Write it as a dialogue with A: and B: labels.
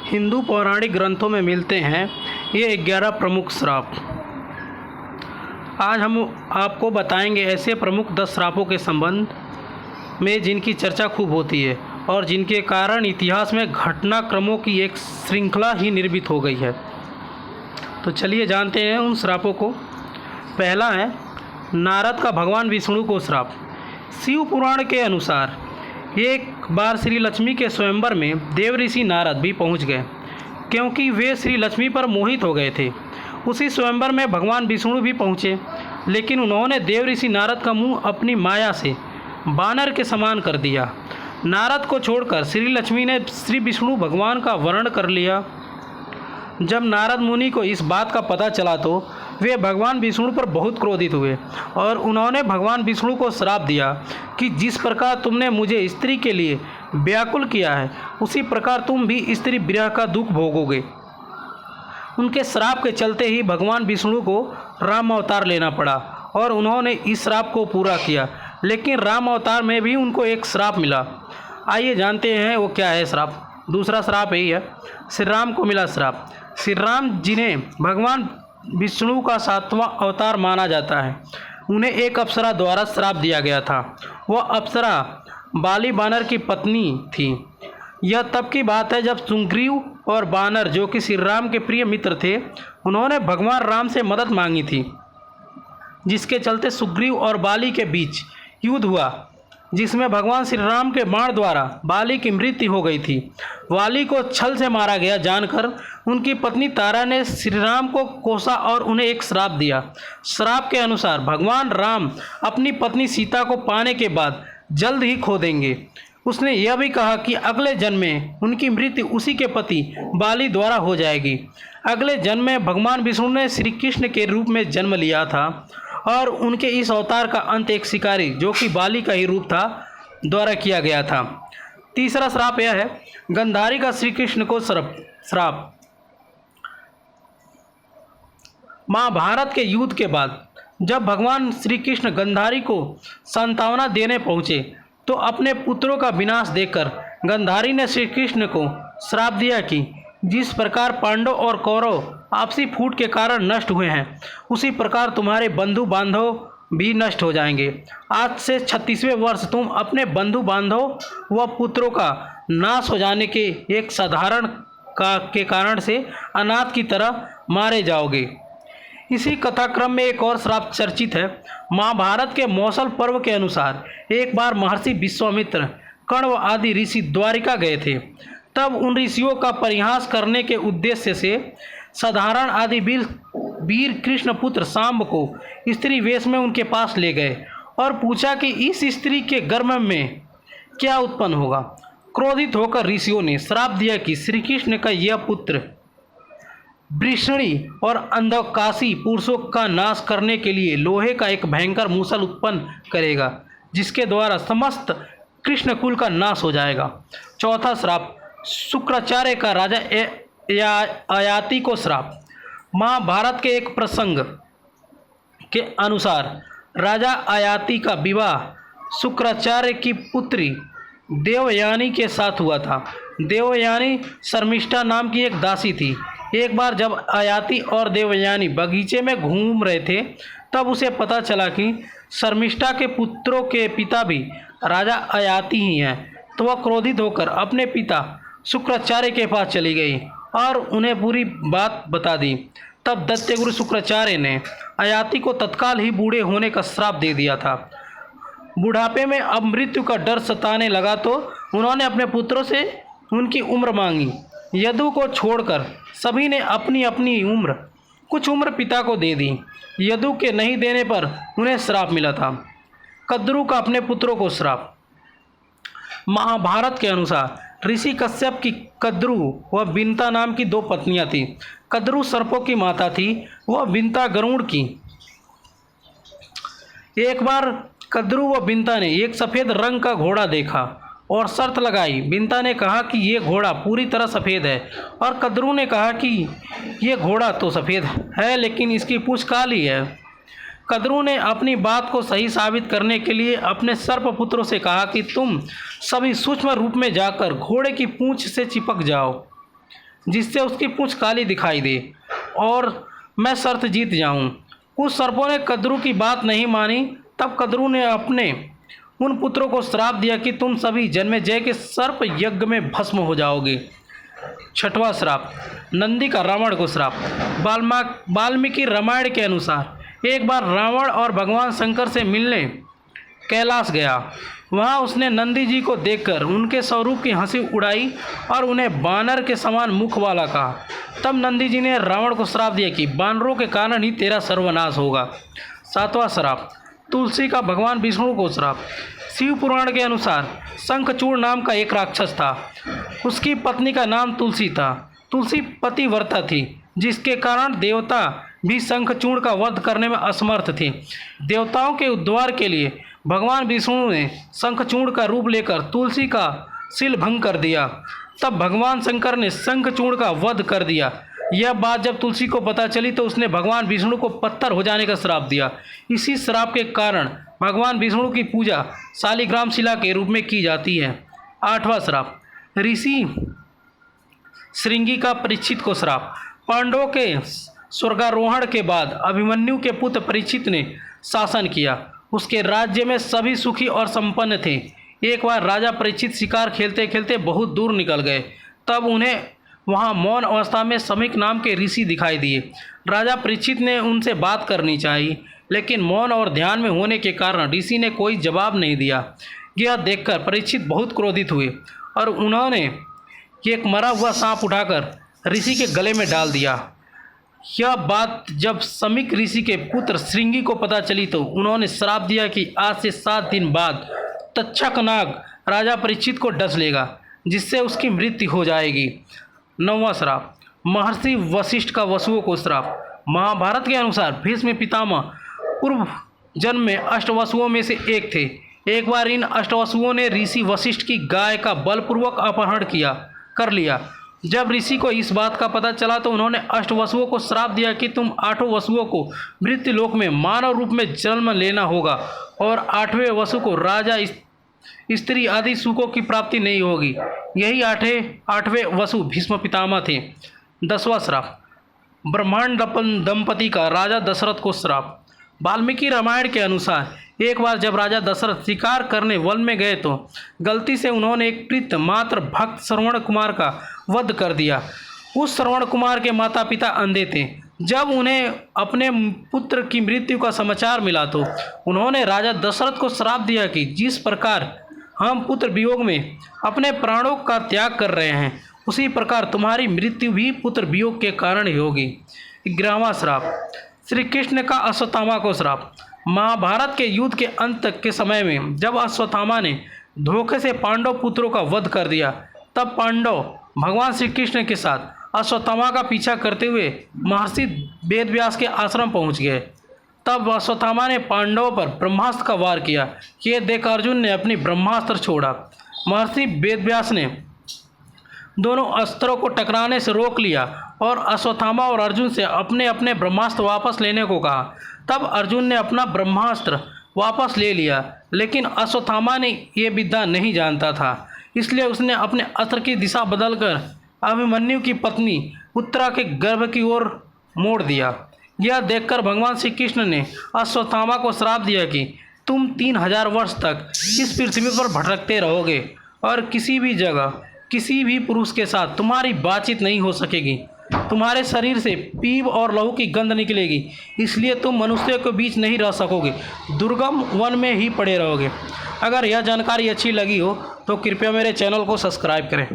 A: हिंदू पौराणिक ग्रंथों में मिलते हैं ये 11 प्रमुख श्राप। आज हम आपको बताएंगे ऐसे प्रमुख 10 श्रापों के संबंध में जिनकी चर्चा खूब होती है और जिनके कारण इतिहास में घटनाक्रमों की एक श्रृंखला ही निर्मित हो गई है। तो चलिए जानते हैं उन श्रापों को। पहला है नारद का भगवान विष्णु को श्राप। शिव पुराण के अनुसार एक बार श्री लक्ष्मी के स्वयंवर में देव ऋषि नारद भी पहुंच गए, क्योंकि वे श्री लक्ष्मी पर मोहित हो गए थे। उसी स्वयंवर में भगवान विष्णु भी पहुंचे, लेकिन उन्होंने देव ऋषि नारद का मुंह अपनी माया से बानर के समान कर दिया। नारद को छोड़कर श्री लक्ष्मी ने श्री विष्णु भगवान का वर्ण कर लिया। जब नारद मुनि को इस बात का पता चला तो वे भगवान विष्णु पर बहुत क्रोधित हुए और उन्होंने भगवान विष्णु को श्राप दिया कि जिस प्रकार तुमने मुझे स्त्री के लिए व्याकुल किया है, उसी प्रकार तुम भी स्त्री विरह का दुख भोगोगे। उनके श्राप के चलते ही भगवान विष्णु को राम अवतार लेना पड़ा और उन्होंने इस श्राप को पूरा किया, लेकिन राम अवतार में भी उनको एक श्राप मिला। आइए जानते हैं वो क्या है श्राप। दूसरा श्राप यही है, श्री राम को मिला श्राप। श्री राम जिन्हें भगवान विष्णु का 7वां अवतार माना जाता है, उन्हें एक अप्सरा द्वारा श्राप दिया गया था। वह अप्सरा बाली बानर की पत्नी थी। यह तब की बात है जब सुग्रीव और बानर, जो कि श्री राम के प्रिय मित्र थे, उन्होंने भगवान राम से मदद मांगी थी, जिसके चलते सुग्रीव और बाली के बीच युद्ध हुआ, जिसमें भगवान श्री राम के बाण द्वारा बाली की मृत्यु हो गई थी। बाली को छल से मारा गया जानकर उनकी पत्नी तारा ने श्री राम को कोसा और उन्हें एक श्राप दिया। श्राप के अनुसार भगवान राम अपनी पत्नी सीता को पाने के बाद जल्द ही खो देंगे। उसने यह भी कहा कि अगले जन्म में उनकी मृत्यु उसी के पति बाली द्वारा हो जाएगी। अगले जन्म में भगवान विष्णु ने श्री कृष्ण के रूप में जन्म लिया था और उनके इस अवतार का अंत एक शिकारी, जो कि बाली का ही रूप था, द्वारा किया गया था। तीसरा श्राप यह है गंधारी का श्री कृष्ण को श्राप। महाभारत के युद्ध के बाद जब भगवान श्री कृष्ण गंधारी को सांत्वना देने पहुँचे तो अपने पुत्रों का विनाश देखकर गंधारी ने श्री कृष्ण को श्राप दिया कि जिस प्रकार पांडव और कौरव आपसी फूट के कारण नष्ट हुए हैं, उसी प्रकार तुम्हारे बंधु बांधव भी नष्ट हो जाएंगे। आज से 36वें वर्ष तुम अपने बंधु बांधव व पुत्रों का नाश हो जाने के एक साधारण के कारण से अनाथ की तरह मारे जाओगे। इसी कथाक्रम में एक और श्राप चर्चित है। महाभारत के मौसल पर्व के अनुसार एक बार महर्षि विश्वामित्र, कण्व आदि ऋषि द्वारिका गए थे। तब उन ऋषियों का परिहास करने के उद्देश्य से साधारण आदि वीर कृष्ण पुत्र सांब को स्त्री वेश में उनके पास ले गए और पूछा कि इस स्त्री के गर्भ में क्या उत्पन्न होगा। क्रोधित होकर ऋषियों ने श्राप दिया कि श्री कृष्ण का यह पुत्र वृषणी और अंधकाशी पुरुषों का नाश करने के लिए लोहे का एक भयंकर मूसल उत्पन्न करेगा, जिसके द्वारा समस्त कृष्ण कुल का नाश हो जाएगा। चौथा श्राप शुक्राचार्य का राजा अयाति को श्राप। महाभारत के एक प्रसंग के अनुसार राजा अयाति का विवाह शुक्राचार्य की पुत्री देवयानी के साथ हुआ था। देवयानी शर्मिष्ठा नाम की एक दासी थी। एक बार जब अयाति और देवयानी बगीचे में घूम रहे थे, तब उसे पता चला कि शर्मिष्ठा के पुत्रों के पिता भी राजा अयाति ही हैं। तो वह क्रोधित होकर अपने पिता शुक्राचार्य के पास चली गई और उन्हें पूरी बात बता दी। तब दैत्यगुरु शुक्राचार्य ने अयाति को तत्काल ही बूढ़े होने का श्राप दे दिया था। बुढ़ापे में अब मृत्यु का डर सताने लगा तो उन्होंने अपने पुत्रों से उनकी उम्र मांगी। यदु को छोड़कर सभी ने अपनी अपनी उम्र, कुछ उम्र पिता को दे दी। यदु के नहीं देने पर उन्हें श्राप मिला था। कद्रु का अपने पुत्रों को श्राप। महाभारत के अनुसार ऋषि कश्यप की कद्रु व बिंता नाम की 2 पत्नियां थीं। कद्रु सर्पों की माता थी, वह बिंता गरुड़ की। एक बार कद्रु व बिंता ने एक सफ़ेद रंग का घोड़ा देखा और शर्त लगाई। बिंता ने कहा कि ये घोड़ा पूरी तरह सफ़ेद है और कद्रु ने कहा कि ये घोड़ा तो सफ़ेद है, लेकिन इसकी पूंछ काली है। कद्रु ने अपनी बात को सही साबित करने के लिए अपने सर्पपुत्रों से कहा कि तुम सभी सूक्ष्म रूप में जाकर घोड़े की पूंछ से चिपक जाओ। जिससे उसकी पूंछ काली दिखाई दे और मैं शर्त जीत जाऊं। कुछ सर्पों ने कद्रू की बात नहीं मानी। तब कद्रू ने अपने उन पुत्रों को श्राप दिया कि तुम सभी जन्मेजय के सर्प यज्ञ में भस्म हो जाओगे। छठवां श्राप, नंदी का रावण को श्राप। वाल्मीकि रामायण के अनुसार एक बार रावण और भगवान शंकर से मिलने कैलाश गया। वहाँ उसने नंदी जी को देखकर उनके स्वरूप की हंसी उड़ाई और उन्हें बानर के समान मुख वाला कहा। तब नंदी जी ने रावण को श्राप दिया कि बानरों के कारण ही तेरा सर्वनाश होगा। सातवां श्राप, तुलसी का भगवान विष्णु को श्राप। शिव पुराण के अनुसार शंखचूड़ नाम का एक राक्षस था। उसकी पत्नी का नाम तुलसी था। तुलसी पतिव्रता थी, जिसके कारण देवता भी शंखचूड़ का वध करने में असमर्थ थे। देवताओं के उद्धार के लिए भगवान विष्णु ने शंखचूड़ का रूप लेकर तुलसी का शील भंग कर दिया। तब भगवान शंकर ने शंखचूड़ का वध कर दिया। यह बात जब तुलसी को पता चली तो उसने भगवान विष्णु को पत्थर हो जाने का श्राप दिया। इसी श्राप के कारण भगवान विष्णु की पूजा शालिग्राम शिला के रूप में की जाती है। आठवां श्राप, ऋषि श्रृंगी का परीक्षित को श्राप। पांडवों के स्वर्गारोहण के बाद अभिमन्यु के पुत्र परीक्षित ने शासन किया। उसके राज्य में सभी सुखी और संपन्न थे। एक बार राजा परीक्षित शिकार खेलते खेलते बहुत दूर निकल गए। तब उन्हें वहाँ मौन अवस्था में समीक नाम के ऋषि दिखाई दिए। राजा परीक्षित ने उनसे बात करनी चाहिए, लेकिन मौन और ध्यान में होने के कारण ऋषि ने कोई जवाब नहीं दिया। यह देखकर परीक्षित बहुत क्रोधित हुए और उन्होंने एक मरा हुआ सांप उठाकर ऋषि के गले में डाल दिया। यह बात जब समीक ऋषि के पुत्र श्रृंगी को पता चली तो उन्होंने श्राप दिया कि आज से 7 दिन बाद तक्षक नाग राजा परीक्षित को डस लेगा, जिससे उसकी मृत्यु हो जाएगी। 9वां श्राप, महर्षि वशिष्ठ का वसुओं को श्राप। महाभारत के अनुसार भीष्म पितामह पूर्व जन्म में अष्टवसुओं में से एक थे। एक बार इन अष्टवसुओं ने ऋषि वशिष्ठ की गाय का बलपूर्वक अपहरण कर लिया। जब ऋषि को इस बात का पता चला तो उन्होंने अष्टवसुओं को श्राप दिया कि तुम 8 वसुओं को मृत्यु लोक में मानव रूप में जन्म लेना होगा और 8वें वसु को राजा स्त्री आदि सुखों की प्राप्ति नहीं होगी। यही 8वें वसु भीष्म पितामह थे। 10वां श्राप, ब्रह्मांड दंपति का राजा दशरथ को श्राप। वाल्मीकि रामायण के अनुसार एक बार जब राजा दशरथ शिकार करने वन में गए तो गलती से उन्होंने एक प्रीत मात्र भक्त श्रवण कुमार का वध कर दिया। उस श्रवण कुमार के माता पिता अंधे थे। जब उन्हें अपने पुत्र की मृत्यु का समाचार मिला तो उन्होंने राजा दशरथ को श्राप दिया कि जिस प्रकार हम पुत्र वियोग में अपने प्राणों का त्याग कर रहे हैं, उसी प्रकार तुम्हारी मृत्यु भी पुत्र वियोग के कारण ही होगी। 11वां श्राप, श्री कृष्ण का अश्वत्थामा को श्राप। महाभारत के युद्ध के अंत के समय में जब अश्वत्थामा ने धोखे से पांडव पुत्रों का वध कर दिया, तब पांडव भगवान श्री कृष्ण के साथ अश्वत्थामा का पीछा करते हुए महर्षि वेदव्यास के आश्रम पहुंच गए। तब अश्वत्थामा ने पांडवों पर ब्रह्मास्त्र का वार किया। ये देख अर्जुन ने अपनी ब्रह्मास्त्र छोड़ा। महर्षि वेदव्यास ने दोनों अस्त्रों को टकराने से रोक लिया और अश्वत्थामा और अर्जुन से अपने अपने ब्रह्मास्त्र वापस लेने को कहा। तब अर्जुन ने अपना ब्रह्मास्त्र वापस ले लिया, लेकिन अश्वत्थामा ने ये विद्या नहीं जानता था, इसलिए उसने अपने अस्त्र की दिशा बदलकर अभिमन्यु की पत्नी उत्तरा के गर्भ की ओर मोड़ दिया। यह देखकर भगवान श्री कृष्ण ने अश्वत्थामा को श्राप दिया कि तुम 3000 वर्ष तक इस पृथ्वी पर भटकते रहोगे और किसी भी जगह किसी भी पुरुष के साथ तुम्हारी बातचीत नहीं हो सकेगी। तुम्हारे शरीर से पीप और लहू की गंध निकलेगी, इसलिए तुम मनुष्यों के बीच नहीं रह सकोगे, दुर्गम वन में ही पड़े रहोगे। अगर यह जानकारी अच्छी लगी हो तो कृपया मेरे चैनल को सब्सक्राइब करें।